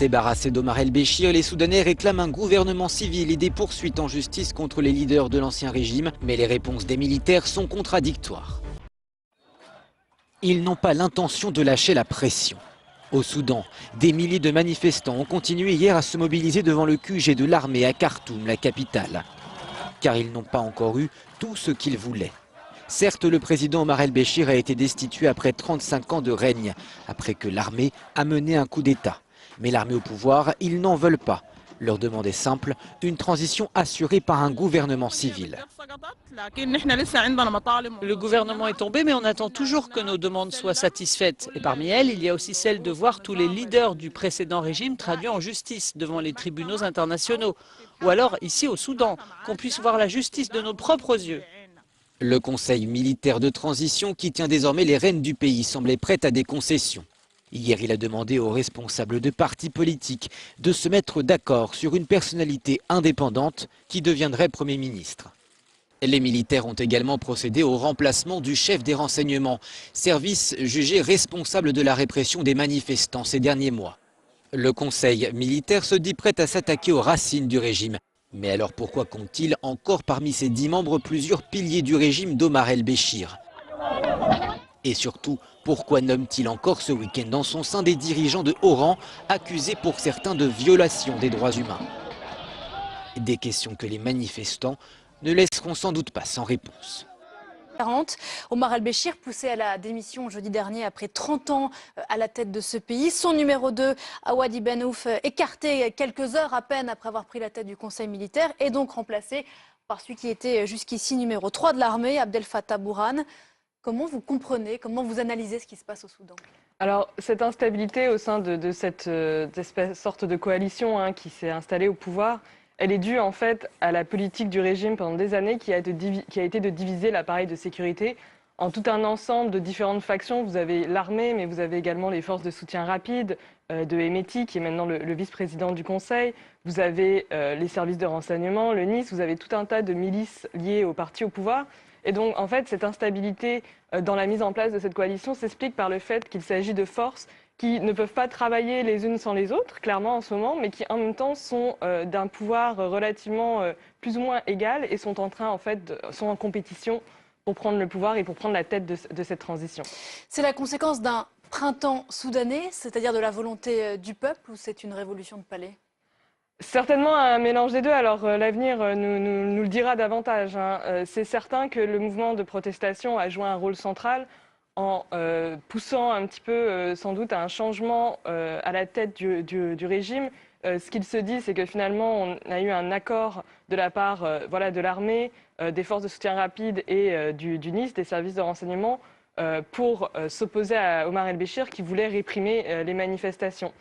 débarrasser d'Omar el-Béchir, les Soudanais réclament un gouvernement civil et des poursuites en justice contre les leaders de l'ancien régime, mais les réponses des militaires sont contradictoires. Ils n'ont pas l'intention de lâcher la pression. Au Soudan, des milliers de manifestants ont continué hier à se mobiliser devant le QG de l'armée à Khartoum, la capitale. Car ils n'ont pas encore eu tout ce qu'ils voulaient. Certes, le président Omar el-Béchir a été destitué après 35 ans de règne, après que l'armée a mené un coup d'État. Mais l'armée au pouvoir, ils n'en veulent pas. Leur demande est simple, une transition assurée par un gouvernement civil. Le gouvernement est tombé, mais on attend toujours que nos demandes soient satisfaites. Et parmi elles, il y a aussi celle de voir tous les leaders du précédent régime traduits en justice devant les tribunaux internationaux. Ou alors, ici au Soudan, qu'on puisse voir la justice de nos propres yeux. Le conseil militaire de transition, qui tient désormais les rênes du pays, semblait prêt à des concessions. Hier, il a demandé aux responsables de partis politiques de se mettre d'accord sur une personnalité indépendante qui deviendrait Premier ministre. Les militaires ont également procédé au remplacement du chef des renseignements, service jugé responsable de la répression des manifestants ces derniers mois. Le conseil militaire se dit prêt à s'attaquer aux racines du régime. Mais alors pourquoi compte-t-il encore parmi ses 10 membres plusieurs piliers du régime d'Omar el-Béchir? Et surtout, pourquoi nomme-t-il encore ce week-end dans son sein des dirigeants de haut rang accusés pour certains de violation des droits humains? Des questions que les manifestants ne laisseront sans doute pas sans réponse. Omar el-Béchir poussé à la démission jeudi dernier après 30 ans à la tête de ce pays. Son numéro 2, Awad Ibn Auf, écarté quelques heures à peine après avoir pris la tête du conseil militaire, est donc remplacé par celui qui était jusqu'ici numéro 3 de l'armée, Abdel Fattah Burhan. Comment vous comprenez, comment vous analysez ce qui se passe au Soudan? Alors, cette instabilité au sein de cette sorte de coalition qui s'est installée au pouvoir, elle est due en fait à la politique du régime pendant des années qui a été de diviser l'appareil de sécurité en tout un ensemble de différentes factions. Vous avez l'armée, mais vous avez également les forces de soutien rapide de Hemeti, qui est maintenant le vice-président du Conseil. Vous avez les services de renseignement, le NIS, vous avez tout un tas de milices liées au parti au pouvoir. Et donc, en fait, cette instabilité dans la mise en place de cette coalition s'explique par le fait qu'il s'agit de forces qui ne peuvent pas travailler les unes sans les autres, clairement en ce moment, mais qui en même temps sont d'un pouvoir relativement plus ou moins égal et sont en train, en fait, sont en compétition pour prendre le pouvoir et pour prendre la tête de cette transition. C'est la conséquence d'un printemps soudanais, c'est-à-dire de la volonté du peuple, ou c'est une révolution de palais? Certainement un mélange des deux. Alors l'avenir nous le dira davantage. C'est certain que le mouvement de protestation a joué un rôle central en poussant un petit peu sans doute à un changement à la tête du régime. Ce qu'il se dit, c'est que finalement on a eu un accord de la part de l'armée, des forces de soutien rapide et du NIS, des services de renseignement, pour s'opposer à Omar el-Béchir qui voulait réprimer les manifestations.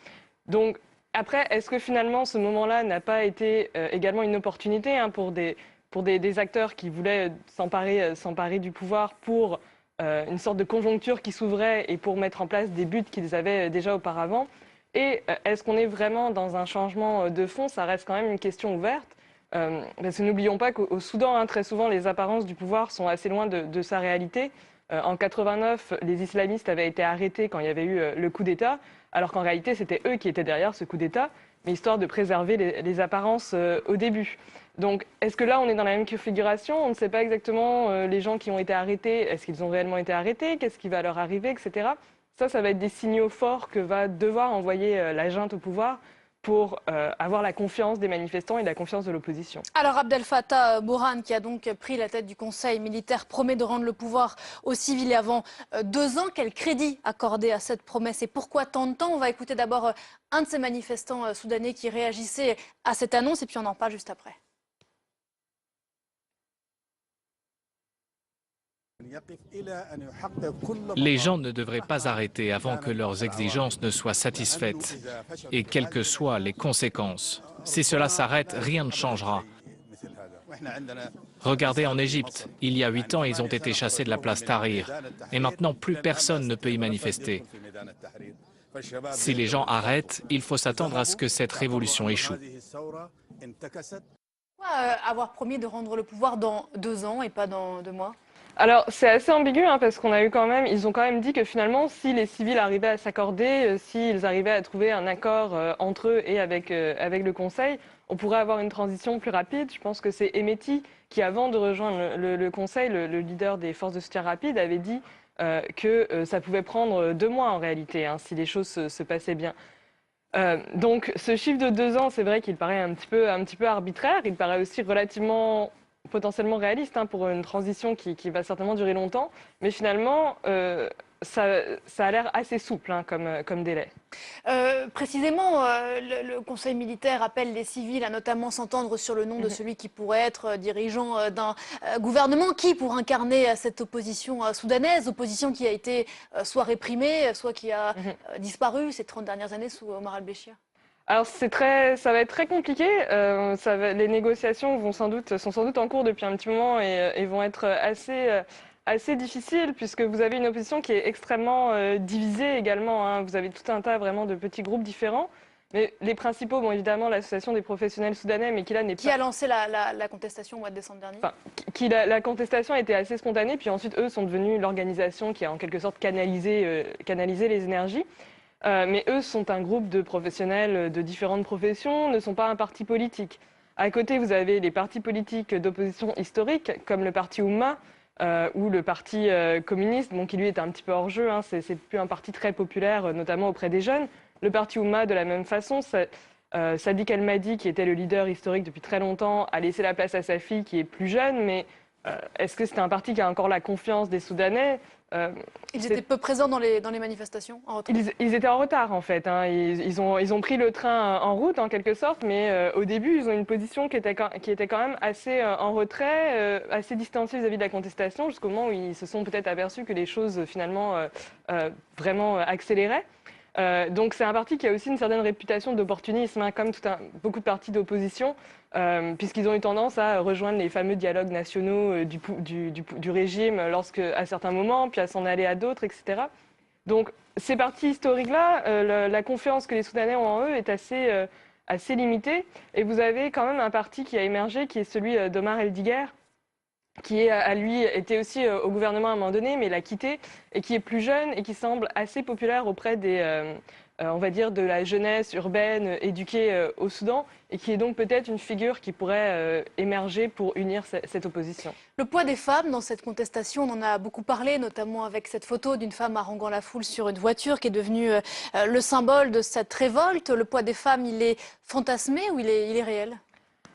Donc, après, est-ce que finalement ce moment-là n'a pas été également une opportunité pour des acteurs qui voulaient s'emparer du pouvoir pour une sorte de conjoncture qui s'ouvrait et pour mettre en place des buts qu'ils avaient déjà auparavant? Et est-ce qu'on est vraiment dans un changement de fond? Ça reste quand même une question ouverte. Parce que n'oublions pas qu'au Soudan, très souvent, les apparences du pouvoir sont assez loin de sa réalité. En 89, les islamistes avaient été arrêtés quand il y avait eu le coup d'État, alors qu'en réalité, c'était eux qui étaient derrière ce coup d'État, mais histoire de préserver les apparences au début. Donc, est-ce que là, on est dans la même configuration? On ne sait pas exactement les gens qui ont été arrêtés, est-ce qu'ils ont réellement été arrêtés? Qu'est-ce qui va leur arriver, etc. Ça va être des signaux forts que va devoir envoyer la junte au pouvoir pour avoir la confiance des manifestants et la confiance de l'opposition. Alors Abdel Fattah Burhan, qui a donc pris la tête du conseil militaire, promet de rendre le pouvoir aux civils avant 2 ans. Quel crédit accorder à cette promesse et pourquoi tant de temps? On va écouter d'abord un de ces manifestants soudanais qui réagissait à cette annonce et puis on en parle juste après. Les gens ne devraient pas arrêter avant que leurs exigences ne soient satisfaites, et quelles que soient les conséquences. Si cela s'arrête, rien ne changera. Regardez en Égypte, il y a 8 ans, ils ont été chassés de la place Tahrir, et maintenant plus personne ne peut y manifester. Si les gens arrêtent, il faut s'attendre à ce que cette révolution échoue. Pourquoi avoir promis de rendre le pouvoir dans 2 ans et pas dans 2 mois? Alors, c'est assez ambigu parce qu'on a eu ils ont quand même dit que finalement, si les civils arrivaient à s'accorder, s'ils arrivaient à trouver un accord entre eux et avec le Conseil, on pourrait avoir une transition plus rapide. Je pense que c'est Emeti qui, avant de rejoindre le Conseil, le leader des forces de soutien rapide, avait dit que ça pouvait prendre 2 mois en réalité, si les choses se passaient bien. Donc, ce chiffre de 2 ans, c'est vrai qu'il paraît un petit peu arbitraire. Il paraît aussi relativement potentiellement réaliste pour une transition qui va certainement durer longtemps. Mais finalement, ça a l'air assez souple comme délai. Précisément, le Conseil militaire appelle les civils à notamment s'entendre sur le nom de celui qui pourrait être dirigeant d'un gouvernement pour incarner cette opposition soudanaise, opposition qui a été soit réprimée, soit qui a disparu ces 30 dernières années sous Omar al-Béchir. Alors ça va être très compliqué. Les négociations sont sans doute en cours depuis un petit moment et vont être assez difficiles puisque vous avez une opposition qui est extrêmement divisée également. Vous avez tout un tas vraiment de petits groupes différents. Mais les principaux, bon évidemment l'association des professionnels soudanais, mais qui là n'est pas... Qui a lancé la contestation au mois de décembre dernier. La contestation était assez spontanée, puis ensuite eux sont devenus l'organisation qui a en quelque sorte canalisé les énergies. Mais eux sont un groupe de professionnels de différentes professions, ne sont pas un parti politique. À côté, vous avez les partis politiques d'opposition historiques, comme le parti Oumma ou le parti communiste, qui lui est un petit peu hors jeu. C'est plus un parti très populaire, notamment auprès des jeunes. Le parti Oumma, de la même façon, Sadiq El-Mahdi, qui était le leader historique depuis très longtemps, a laissé la place à sa fille, qui est plus jeune. Mais est-ce que c'est un parti qui a encore la confiance des Soudanais ? Ils étaient peu présents dans les manifestations en retard. Ils étaient en retard en fait. Ils ont pris le train en route en quelque sorte, mais au début ils ont une position qui était quand même assez en retrait, assez distanciée vis-à-vis de la contestation, jusqu'au moment où ils se sont peut-être aperçus que les choses finalement vraiment accéléraient. Donc c'est un parti qui a aussi une certaine réputation d'opportunisme, comme beaucoup de partis d'opposition, puisqu'ils ont eu tendance à rejoindre les fameux dialogues nationaux du régime à certains moments, puis à s'en aller à d'autres, etc. Donc ces partis historiques-là, la confiance que les Soudanais ont en eux est assez limitée. Et vous avez quand même un parti qui a émergé, qui est celui d'Omar El-Diguer, qui était aussi au gouvernement à un moment donné, mais l'a quitté, et qui est plus jeune et qui semble assez populaire auprès on va dire, de la jeunesse urbaine éduquée au Soudan, et qui est donc peut-être une figure qui pourrait émerger pour unir cette opposition. Le poids des femmes dans cette contestation, on en a beaucoup parlé, notamment avec cette photo d'une femme haranguant la foule sur une voiture qui est devenue le symbole de cette révolte. Le poids des femmes, il est fantasmé ou il est réel ?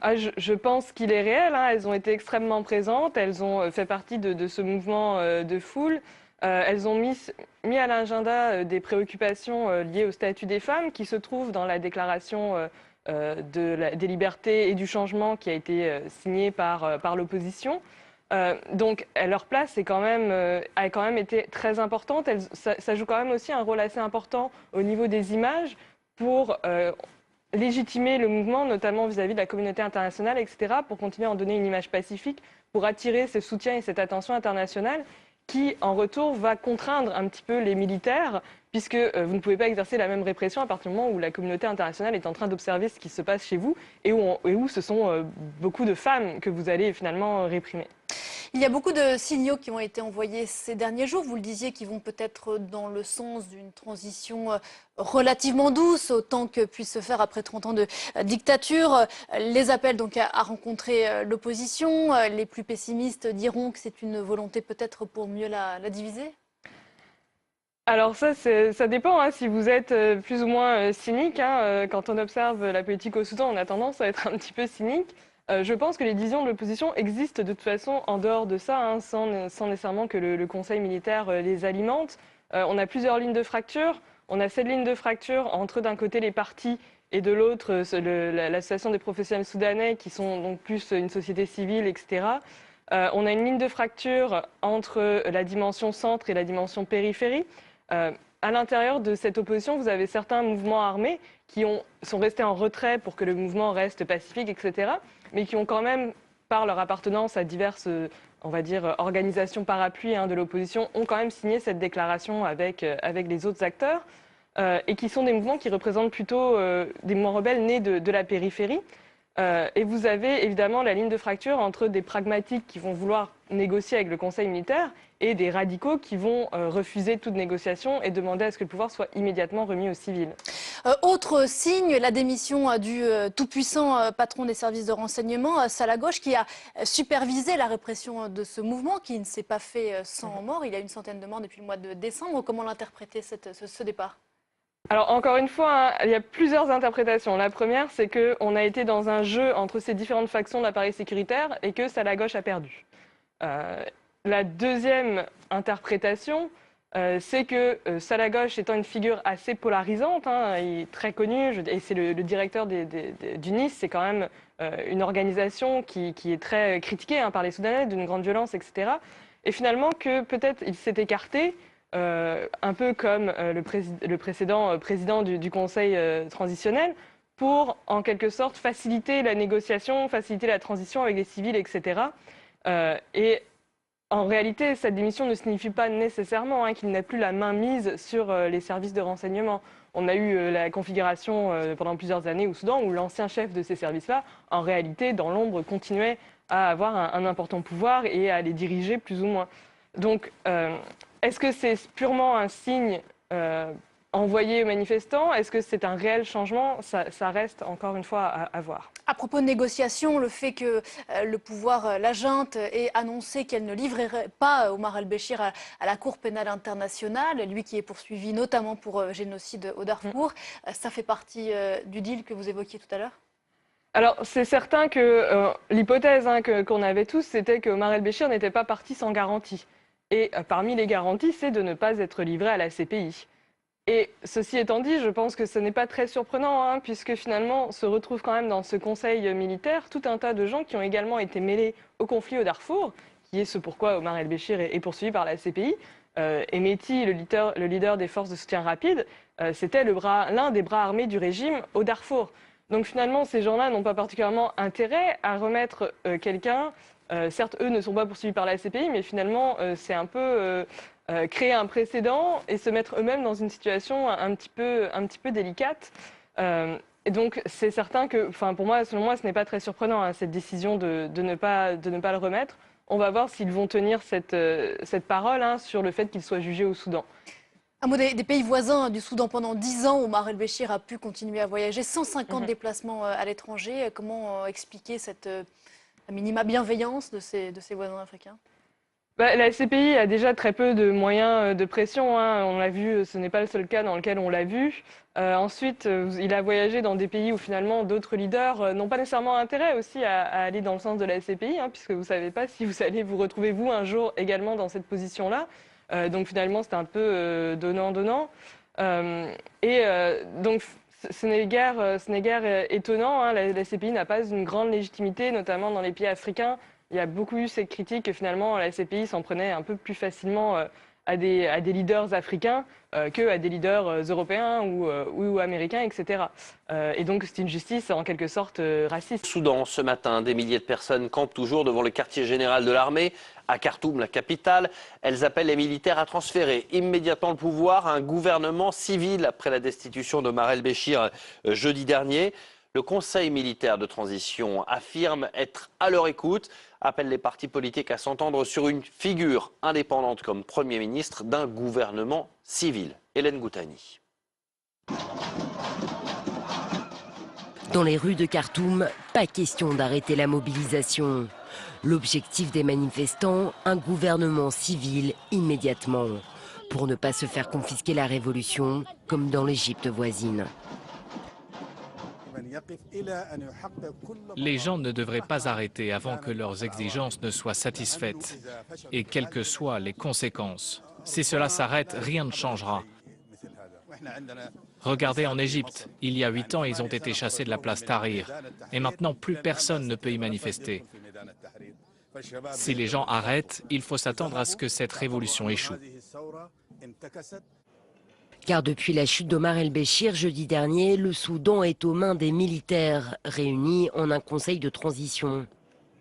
Je pense qu'il est réel. Elles ont été extrêmement présentes. Elles ont fait partie de ce mouvement de foule. Elles ont mis à l'agenda des préoccupations liées au statut des femmes qui se trouvent dans la déclaration des libertés et du changement qui a été signée par l'opposition. Donc leur place a quand même été très importante. Ça joue quand même aussi un rôle assez important au niveau des images pour légitimer le mouvement, notamment vis-à-vis de la communauté internationale, etc., pour continuer à en donner une image pacifique, pour attirer ce soutien et cette attention internationale qui, en retour, va contraindre un petit peu les militaires, puisque vous ne pouvez pas exercer la même répression à partir du moment où la communauté internationale est en train d'observer ce qui se passe chez vous et où ce sont beaucoup de femmes que vous allez finalement réprimer. Il y a beaucoup de signaux qui ont été envoyés ces derniers jours. Vous le disiez, qui vont peut-être dans le sens d'une transition relativement douce, autant que puisse se faire après 30 ans de dictature. Les appels donc à rencontrer l'opposition. Les plus pessimistes diront que c'est une volonté peut-être pour mieux la diviser. Alors ça dépend si vous êtes plus ou moins cynique. Quand on observe la politique au Soudan, on a tendance à être un petit peu cynique. Je pense que les divisions de l'opposition existent de toute façon en dehors de ça, sans nécessairement que le Conseil militaire les alimente. On a plusieurs lignes de fracture. On a cette ligne de fracture entre d'un côté les partis et de l'autre l'association des professionnels soudanais qui sont donc plus une société civile, etc. On a une ligne de fracture entre la dimension centre et la dimension périphérie. À l'intérieur de cette opposition, vous avez certains mouvements armés qui sont restés en retrait pour que le mouvement reste pacifique, etc., mais qui ont quand même, par leur appartenance à diverses, on va dire, organisations parapluies de l'opposition, ont quand même signé cette déclaration avec les autres acteurs, et qui sont des mouvements qui représentent plutôt des mouvements rebelles nés de la périphérie. Et vous avez évidemment la ligne de fracture entre des pragmatiques qui vont vouloir négocier avec le conseil militaire et des radicaux qui vont refuser toute négociation et demander à ce que le pouvoir soit immédiatement remis aux civils. Autre signe, la démission du tout-puissant patron des services de renseignement, Salah Ghosh, qui a supervisé la répression de ce mouvement, qui ne s'est pas fait sans mort. Il y a une centaine de morts depuis le mois de décembre. Comment l'interpréter, ce départ ? Alors encore une fois, il y a plusieurs interprétations. La première, c'est qu'on a été dans un jeu entre ces différentes factions de l'appareil sécuritaire et que Salah Ghosh a perdu. La deuxième interprétation, c'est que Salah Ghosh étant une figure assez polarisante, il est très connu, et c'est le directeur du NIS, c'est quand même une organisation qui est très critiquée par les Soudanais, d'une grande violence, etc. Et finalement que peut-être il s'est écarté, un peu comme le précédent président du Conseil transitionnel, pour en quelque sorte faciliter la négociation, faciliter la transition avec les civils, etc. Et en réalité, cette démission ne signifie pas nécessairement qu'il n'a plus la main mise sur les services de renseignement. On a eu la configuration pendant plusieurs années au Soudan où l'ancien chef de ces services-là, en réalité, dans l'ombre, continuait à avoir un important pouvoir et à les diriger plus ou moins. Donc, est-ce que c'est purement un signe envoyé aux manifestants? Est-ce que c'est un réel changement? Ça reste encore une fois à voir. À propos de négociations, le fait que le pouvoir, la junte, ait annoncé qu'elle ne livrerait pas Omar el-Béchir à la Cour pénale internationale, lui qui est poursuivi notamment pour génocide au Darfour, ça fait partie du deal que vous évoquiez tout à l'heure? Alors, c'est certain que l'hypothèse qu'on avait tous, c'était que Omar el-Béchir n'était pas parti sans garantie. Et parmi les garanties, c'est de ne pas être livré à la CPI. Et ceci étant dit, je pense que ce n'est pas très surprenant, puisque finalement se retrouve quand même dans ce conseil militaire tout un tas de gens qui ont également été mêlés au conflit au Darfour, qui est ce pourquoi Omar el-Béchir est poursuivi par la CPI. Et Mehdi, le leader des forces de soutien rapide, c'était l'un des bras armés du régime au Darfour. Donc finalement, ces gens-là n'ont pas particulièrement intérêt à remettre quelqu'un. Certes, eux ne sont pas poursuivis par la CPI, mais finalement, c'est un peu créer un précédent et se mettre eux-mêmes dans une situation un petit peu délicate. Et donc, c'est certain que, pour moi, selon moi, ce n'est pas très surprenant, cette décision de ne pas le remettre. On va voir s'ils vont tenir cette parole sur le fait qu'il soit jugé au Soudan. Un mot des pays voisins du Soudan. Pendant 10 ans, Omar el-Béchir a pu continuer à voyager, 150 déplacements à l'étranger. Comment expliquer cette minima bienveillance de ses voisins africains? La CPI a déjà très peu de moyens de pression. On l'a vu, ce n'est pas le seul cas dans lequel on l'a vu. Ensuite, il a voyagé dans des pays où finalement d'autres leaders n'ont pas nécessairement intérêt aussi à aller dans le sens de la CPI, puisque vous ne savez pas si vous allez vous retrouver vous un jour également dans cette position-là. Donc finalement, c'est un peu donnant-donnant. Donc ce n'est guère étonnant. La CPI n'a pas une grande légitimité, notamment dans les pays africains. Il y a beaucoup eu cette critique que finalement la CPI s'en prenait un peu plus facilement à des leaders africains qu'à des leaders européens ou américains, etc. Et donc c'est une justice en quelque sorte raciste. Soudan, ce matin, des milliers de personnes campent toujours devant le quartier général de l'armée, à Khartoum, la capitale. Elles appellent les militaires à transférer immédiatement le pouvoir à un gouvernement civil après la destitution d'Omar el-Béchir jeudi dernier. Le Conseil militaire de transition affirme être à leur écoute, appelle les partis politiques à s'entendre sur une figure indépendante comme Premier ministre d'un gouvernement civil. Hélène Goutani. Dans les rues de Khartoum, pas question d'arrêter la mobilisation. L'objectif des manifestants, un gouvernement civil immédiatement, pour ne pas se faire confisquer la révolution comme dans l'Égypte voisine. Les gens ne devraient pas arrêter avant que leurs exigences ne soient satisfaites, et quelles que soient les conséquences. Si cela s'arrête, rien ne changera. Regardez en Égypte, il y a 8 ans, ils ont été chassés de la place Tahrir, et maintenant plus personne ne peut y manifester. Si les gens arrêtent, il faut s'attendre à ce que cette révolution échoue. Car depuis la chute d'Omar el-Béchir jeudi dernier, le Soudan est aux mains des militaires réunis en un conseil de transition.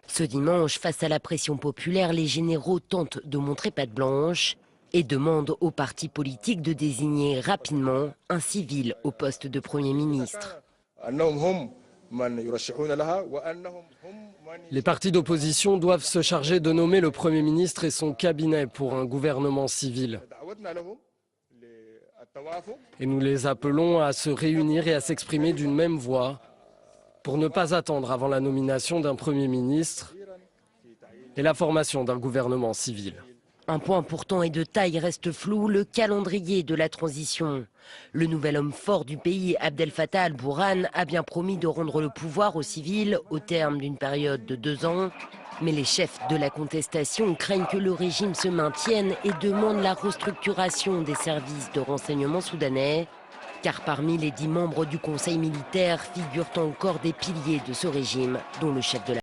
Ce dimanche, face à la pression populaire, les généraux tentent de montrer patte blanche et demandent aux partis politiques de désigner rapidement un civil au poste de Premier ministre. Les partis d'opposition doivent se charger de nommer le Premier ministre et son cabinet pour un gouvernement civil. Et nous les appelons à se réunir et à s'exprimer d'une même voix pour ne pas attendre avant la nomination d'un Premier ministre et la formation d'un gouvernement civil. Un point pourtant et de taille reste flou, le calendrier de la transition. Le nouvel homme fort du pays, Abdel Fattah al-Burhan, a bien promis de rendre le pouvoir aux civils au terme d'une période de 2 ans. Mais les chefs de la contestation craignent que le régime se maintienne et demandent la restructuration des services de renseignement soudanais. Car parmi les 10 membres du conseil militaire figurent encore des piliers de ce régime, dont le chef de la